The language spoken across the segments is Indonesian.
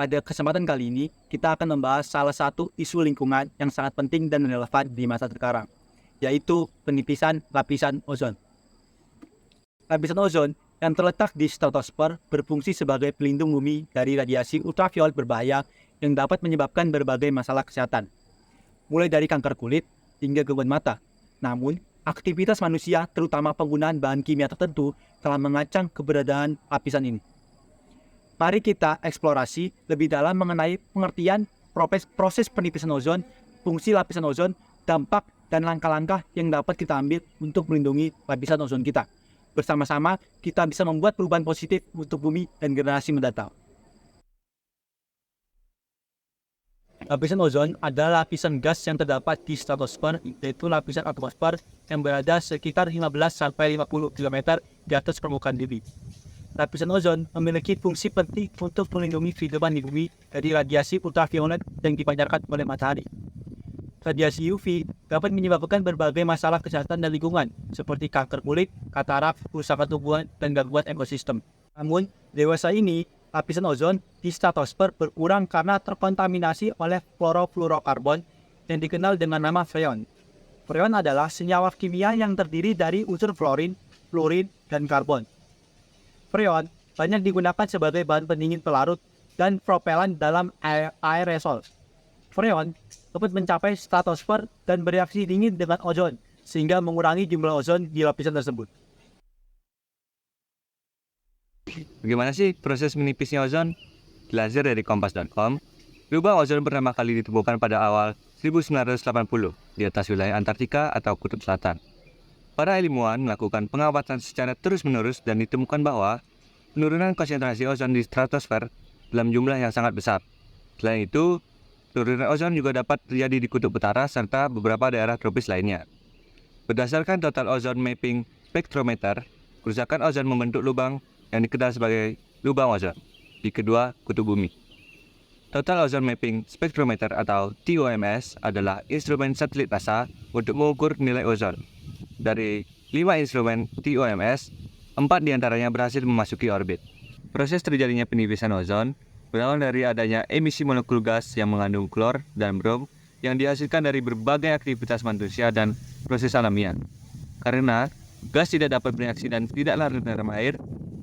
Pada kesempatan kali ini, kita akan membahas salah satu isu lingkungan yang sangat penting dan relevan di masa sekarang, yaitu penipisan lapisan ozon. Lapisan ozon yang terletak di stratosfer berfungsi sebagai pelindung bumi dari radiasi ultraviolet berbahaya yang dapat menyebabkan berbagai masalah kesehatan, mulai dari kanker kulit hingga gangguan mata. Namun, aktivitas manusia, terutama penggunaan bahan kimia tertentu, telah mengancam keberadaan lapisan ini. Mari kita eksplorasi lebih dalam mengenai pengertian proses penipisan ozon, fungsi lapisan ozon, dampak, dan langkah-langkah yang dapat kita ambil untuk melindungi lapisan ozon kita. Bersama-sama, kita bisa membuat perubahan positif untuk bumi dan generasi mendatang. Lapisan ozon adalah lapisan gas yang terdapat di stratosfer, yaitu lapisan atmosfer yang berada sekitar 15-50 km di atas permukaan bumi. Lapisan ozon memiliki fungsi penting untuk melindungi kehidupan di bumi dari radiasi ultraviolet yang dipancarkan oleh matahari. Radiasi UV dapat menyebabkan berbagai masalah kesehatan dan lingkungan, seperti kanker kulit, katarak, kerusakan tumbuhan, dan gangguan ekosistem. Namun, dewasa ini, lapisan ozon di stratosfer berkurang karena terkontaminasi oleh klorofluorokarbon yang dikenal dengan nama freon. Freon adalah senyawa kimia yang terdiri dari unsur fluorin, fluorin, dan karbon. Freon banyak digunakan sebagai bahan pendingin pelarut dan propelan dalam aerosol. Freon dapat mencapai stratosfer dan bereaksi dingin dengan ozon, sehingga mengurangi jumlah ozon di lapisan tersebut. Bagaimana sih proses menipisnya ozon? Dilansir dari kompas.com, lubang ozon pertama kali ditemukan pada awal 1980 di atas wilayah Antartika atau Kutub Selatan. Para ilmuwan melakukan pengamatan secara terus-menerus dan ditemukan bahwa penurunan konsentrasi ozon di stratosfer dalam jumlah yang sangat besar. Selain itu, penurunan ozon juga dapat terjadi di Kutub Utara serta beberapa daerah tropis lainnya. Berdasarkan Total Ozone Mapping Spectrometer, kerusakan ozon membentuk lubang yang dikenal sebagai lubang ozon di kedua kutub bumi. Total Ozone Mapping Spectrometer atau TOMS adalah instrumen satelit NASA untuk mengukur nilai ozon. Dari 5 instrumen TOMS, 4 diantaranya berhasil memasuki orbit. Proses terjadinya penipisan ozon berawal dari adanya emisi molekul gas yang mengandung klor dan brom yang dihasilkan dari berbagai aktivitas manusia dan proses alamiah. Karena gas tidak dapat bereaksi dan tidak larut dalam air,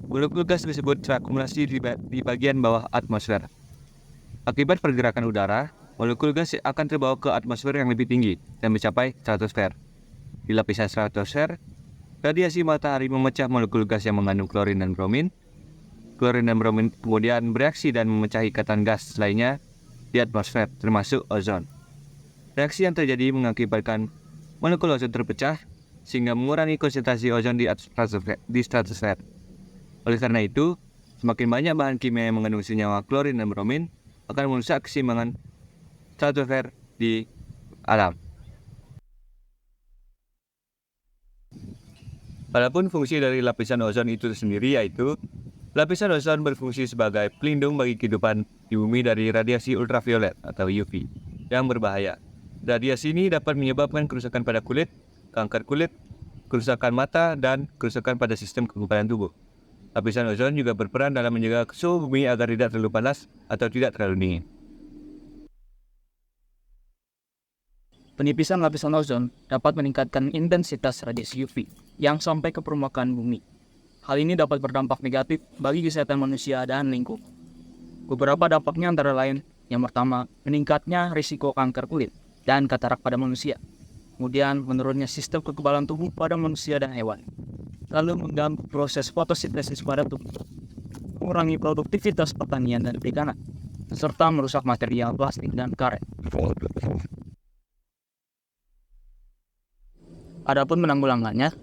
molekul gas tersebut terakumulasi di bagian bawah atmosfer. Akibat pergerakan udara, molekul gas akan terbawa ke atmosfer yang lebih tinggi dan mencapai stratosfer. Di lapisan stratosfer, radiasi matahari memecah molekul gas yang mengandung klorin dan bromin. Klorin dan bromin kemudian bereaksi dan memecah ikatan gas lainnya di atmosfer, termasuk ozon. Reaksi yang terjadi mengakibatkan molekul ozon terpecah, sehingga mengurangi konsentrasi ozon di stratosfer. Oleh karena itu, semakin banyak bahan kimia yang mengandung senyawa klorin dan bromin akan merusak keseimbangan stratosfer di alam. Adapun fungsi dari lapisan ozon itu sendiri yaitu lapisan ozon berfungsi sebagai pelindung bagi kehidupan di bumi dari radiasi ultraviolet atau UV yang berbahaya. Radiasi ini dapat menyebabkan kerusakan pada kulit, kanker kulit, kerusakan mata, dan kerusakan pada sistem kekebalan tubuh. Lapisan ozon juga berperan dalam menjaga suhu bumi agar tidak terlalu panas atau tidak terlalu dingin. Penipisan lapisan ozon dapat meningkatkan intensitas radiasi UV yang sampai ke permukaan bumi. Hal ini dapat berdampak negatif bagi kesehatan manusia dan lingkungan. Beberapa dampaknya antara lain, yang pertama, meningkatnya risiko kanker kulit dan katarak pada manusia. Kemudian, menurunnya sistem kekebalan tubuh pada manusia dan hewan. Lalu mengganggu proses fotosintesis pada tubuh, mengurangi produktivitas pertanian dan perikanan, serta merusak material plastik dan karet. Adapun menanggulangannya,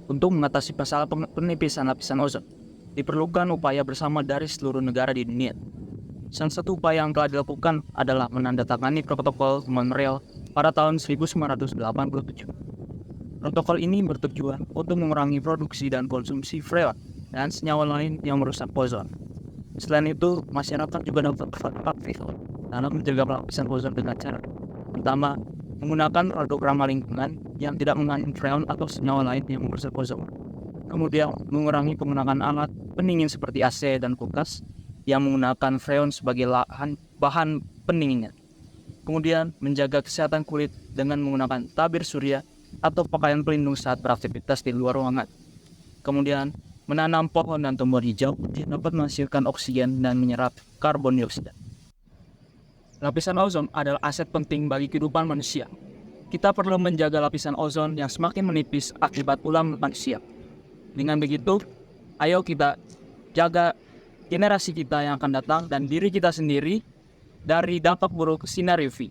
untuk mengatasi masalah penipisan lapisan ozon, diperlukan upaya bersama dari seluruh negara di dunia. Salah satu upaya yang telah dilakukan adalah menandatangani protokol Montreal pada tahun 1987. Protokol ini bertujuan untuk mengurangi produksi dan konsumsi freon dan senyawa lain yang merusak ozon. Selain itu, masyarakat juga dapat aktif dalam menjaga lapisan ozon dengan cara pertama, menggunakan produk ramah lingkungan yang tidak mengandung freon atau senyawa lain yang merusak ozon. Kemudian, mengurangi penggunaan alat pendingin seperti AC dan kulkas. yang menggunakan freon sebagai bahan pendinginnya. Kemudian menjaga kesehatan kulit dengan menggunakan tabir surya atau pakaian pelindung saat beraktivitas di luar ruangan. Kemudian menanam pohon dan tumbuhan hijau yang dapat menghasilkan oksigen dan menyerap karbon dioksida. Lapisan ozon adalah aset penting bagi kehidupan manusia. Kita perlu menjaga lapisan ozon yang semakin menipis akibat ulah manusia. Dengan begitu, ayo kita jaga generasi kita yang akan datang dan diri kita sendiri dari dampak buruk sinar UV.